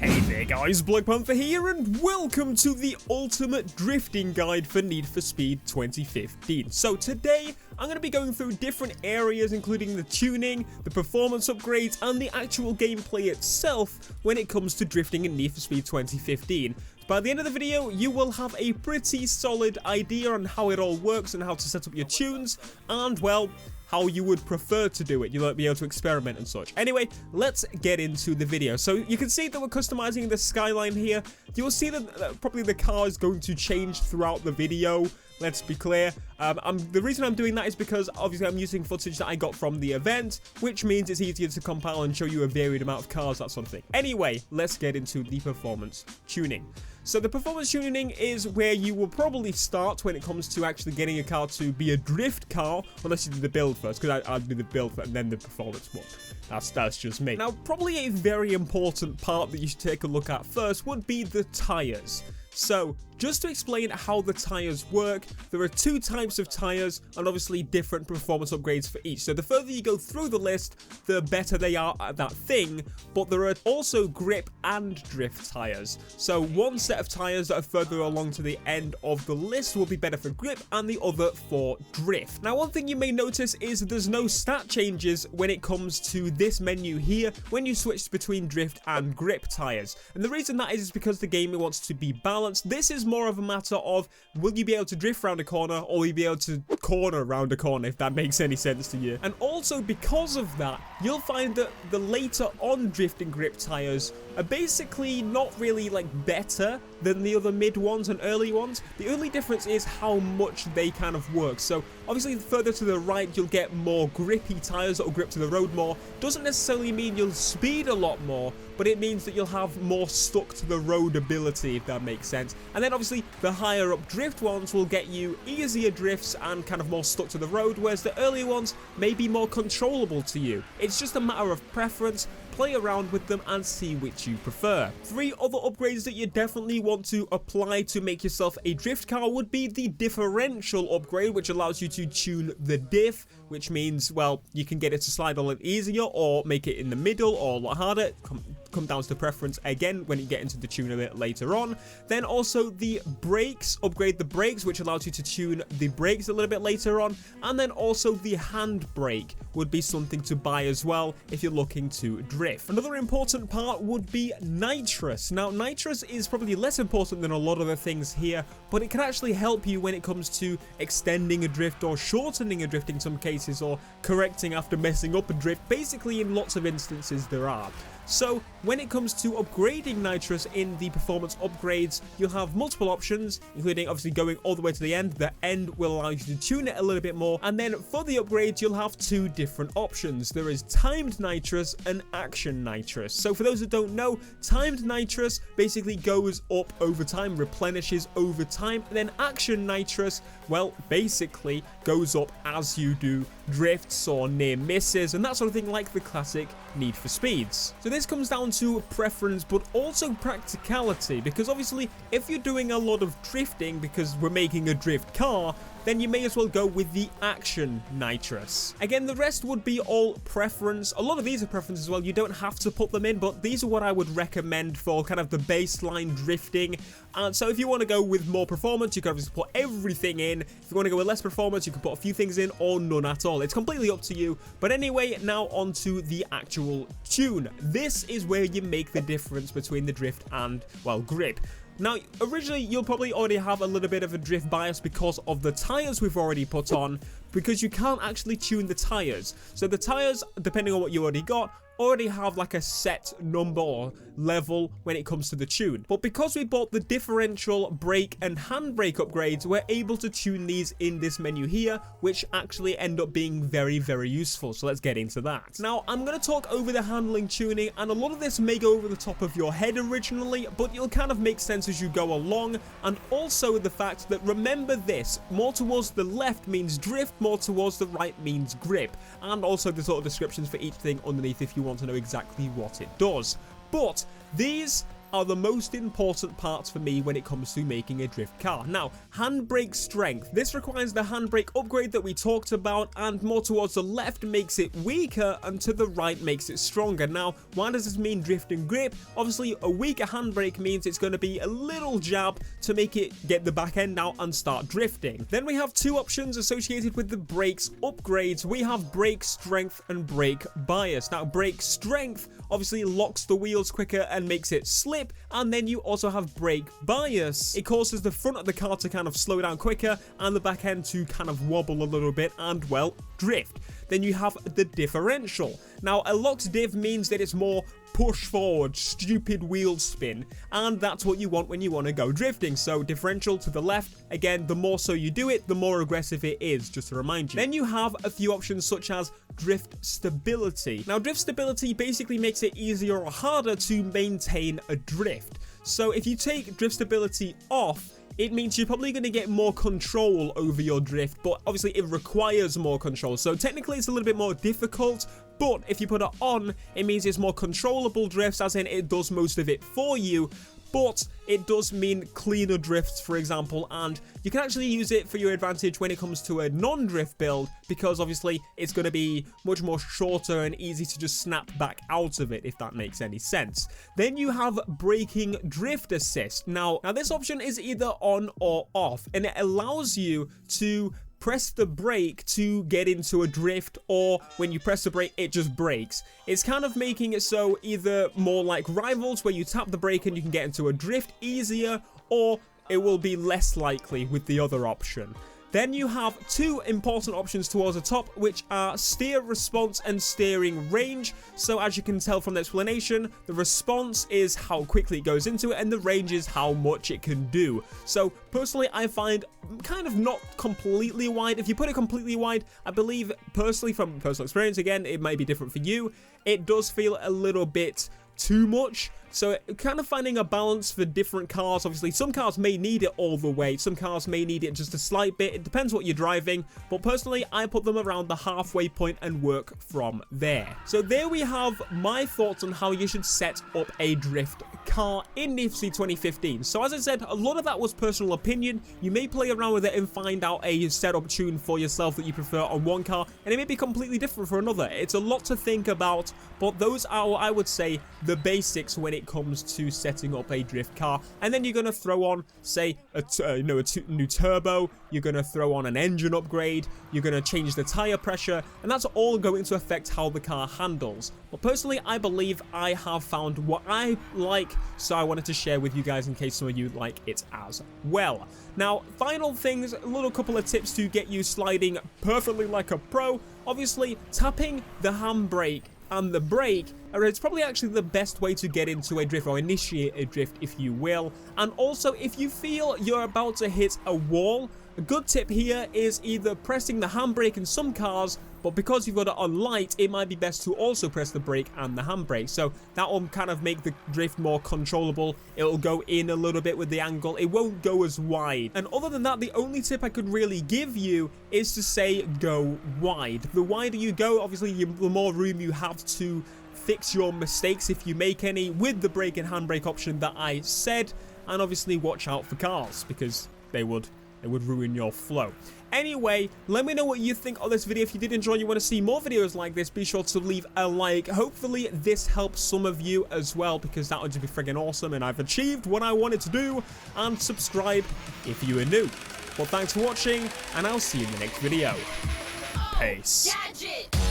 Hey there guys, BlackPanthaa here and welcome to the ultimate drifting guide for Need for Speed 2015. So today, I'm going to be going through different areas including the tuning, the performance upgrades and the actual gameplay itself when it comes to drifting in Need for Speed 2015. By the end of the video, you will have a pretty solid idea on how it all works and how to set up your tunes and, well, how you would prefer to do it. You'll be able to experiment and such. Anyway, let's get into the video. So you can see that we're customizing the skyline here. You'll see that probably the car is going to change throughout the video. Let's be clear. The reason I'm doing that is because obviously I'm using footage that I got from the event, which means it's easier to compile and show you a varied amount of cars, that sort of thing. Anyway, let's get into the performance tuning. So the performance tuning is where you will probably start when it comes to actually getting a car to be a drift car, unless you do the build first, because I'll do the build and then the performance one. That's just me. Now, probably a very important part that you should take a look at first would be the tires. So, just to explain how the tires work, there are two types of tires and obviously different performance upgrades for each. So the further you go through the list, the better they are at that thing, but there are also grip and drift tires. So one set of tires that are further along to the end of the list will be better for grip and the other for drift. Now one thing you may notice is there's no stat changes when it comes to this menu here when you switch between drift and grip tires. And the reason that is because the game wants to be balanced. This is more of a matter of, will you be able to drift around a corner or will you be able to corner around a corner, if that makes any sense to you. And also because of that, you'll find that the later on drift and grip tires are basically not really like better than the other mid ones and early ones. The only difference is how much they kind of work. So obviously further to the right, you'll get more grippy tires that will grip to the road more. Doesn't necessarily mean you'll speed a lot more, but it means that you'll have more stuck to the road ability, if that makes sense. And then obviously the higher up drift ones will get you easier drifts and kind of more stuck to the road, whereas the earlier ones may be more controllable to you. It's just a matter of preference. Play around with them and see which you prefer. Three other upgrades that you definitely want to apply to make yourself a drift car would be the differential upgrade, which allows you to tune the diff, which means, well, you can get it to slide a lot easier or make it in the middle or a lot harder. Come down to preference again when you get into the tune a bit later on. Then also the brakes, upgrade the brakes, which allows you to tune the brakes a little bit later on. And then also the handbrake would be something to buy as well if you're looking to drift. Another important part would be nitrous. Now nitrous is probably less important than a lot of the things here, but it can actually help you when it comes to extending a drift or shortening a drift in some cases, or correcting after messing up a drift. Basically in lots of instances there are. So when it comes to upgrading nitrous in the performance upgrades, you'll have multiple options, including obviously going all the way to the end. The end will allow you to tune it a little bit more. And then for the upgrades, you'll have two different options. There is timed nitrous and action nitrous. So for those that don't know, timed nitrous basically goes up over time, replenishes over time. And then action nitrous, well, basically goes up as you do drifts or near misses and that sort of thing, like the classic Need for Speeds. So this comes down to preference but also practicality, because obviously if you're doing a lot of drifting because we're making a drift car, then you may as well go with the action nitrous. Again, the rest would be all preference. A lot of these are preference as well. You don't have to put them in, but these are what I would recommend for kind of the baseline drifting. And so if you want to go with more performance, you can obviously put everything in. If you want to go with less performance, you can put a few things in or none at all. It's completely up to you. But anyway, now onto the actual tune. This is where you make the difference between the drift and, well, grip. Now, originally, you'll probably already have a little bit of a drift bias because of the tires we've already put on, because you can't actually tune the tires. So the tires, depending on what you already got, already have like a set number or level when it comes to the tune. But because we bought the differential, brake and handbrake upgrades, we're able to tune these in this menu here, which actually end up being very, very useful. So let's get into that. Now, I'm going to talk over the handling tuning, and a lot of this may go over the top of your head originally, but it'll kind of make sense as you go along. And also the fact that, remember this, more towards the left means drift, more towards the right means grip. And also the sort of descriptions for each thing underneath if you want to know exactly what it does. But these are the most important parts for me when it comes to making a drift car. Now, handbrake strength. This requires the handbrake upgrade that we talked about, and more towards the left makes it weaker and to the right makes it stronger. Now, why does this mean drift and grip? Obviously, a weaker handbrake means it's going to be a little jab to make it get the back end out and start drifting. Then we have two options associated with the brakes upgrades. We have brake strength and brake bias. Now, brake strength obviously locks the wheels quicker and makes it slip, and then you also have brake bias. It causes the front of the car to kind of slow down quicker and the back end to kind of wobble a little bit and, well, drift. Then you have the differential. Now, a locked diff means that it's more push forward, stupid wheel spin, and that's what you want when you want to go drifting. So differential to the left, again, the more so you do it, the more aggressive it is, just to remind you. Then you have a few options such as drift stability. Now, drift stability basically makes it easier or harder to maintain a drift. So if you take drift stability off, it means you're probably going to get more control over your drift, but obviously it requires more control. So technically it's a little bit more difficult, but if you put it on, it means it's more controllable drifts, as in it does most of it for you. But it does mean cleaner drifts, for example, and you can actually use it for your advantage when it comes to a non-drift build, because obviously it's going to be much more shorter and easy to just snap back out of it, if that makes any sense. Then you have braking drift assist. Now this option is either on or off, and it allows you to press the brake to get into a drift, or when you press the brake, it just brakes. It's kind of making it so either more like Rivals, where you tap the brake and you can get into a drift easier, or it will be less likely with the other option. Then you have two important options towards the top, which are steer response and steering range. So as you can tell from the explanation, the response is how quickly it goes into it, and the range is how much it can do. So personally, I find kind of not completely wide. If you put it completely wide, I believe personally, from personal experience, again, it might be different for you, it does feel a little bit too much. So kind of finding a balance for different cars. Obviously, some cars may need it all the way. Some cars may need it just a slight bit. It depends what you're driving. But personally, I put them around the halfway point and work from there. So there we have my thoughts on how you should set up a drift car in Need for Speed 2015. So as I said, a lot of that was personal opinion. You may play around with it and find out a setup tune for yourself that you prefer on one car, and it may be completely different for another. It's a lot to think about, but those are, I would say, the basics when it comes to setting up a drift car. And then you're going to throw on, say, a new turbo. You're going to throw on an engine upgrade. You're going to change the tire pressure, and that's all going to affect how the car handles. But personally, I believe I have found what I like, so I wanted to share with you guys in case some of you like it as well. Now, final things, a little couple of tips to get you sliding perfectly like a pro. Obviously, tapping the handbrake and the brake, it's probably actually the best way to get into a drift, or initiate a drift, if you will. And also, if you feel you're about to hit a wall, a good tip here is either pressing the handbrake in some cars, but because you've got it on light, it might be best to also press the brake and the handbrake. So that will kind of make the drift more controllable. It'll go in a little bit with the angle. It won't go as wide. And other than that, the only tip I could really give you is to say go wide. The wider you go, obviously, the more room you have to fix your mistakes if you make any with the brake and handbrake option that I said. And obviously watch out for cars, because they would ruin your flow. Anyway, let me know what you think of this video. If you did enjoy and you want to see more videos like this, be sure to leave a like. Hopefully this helps some of you as well, because that would just be friggin' awesome, and I've achieved what I wanted to do. And subscribe if you are new. Well, thanks for watching, and I'll see you in the next video. Peace. Gadget.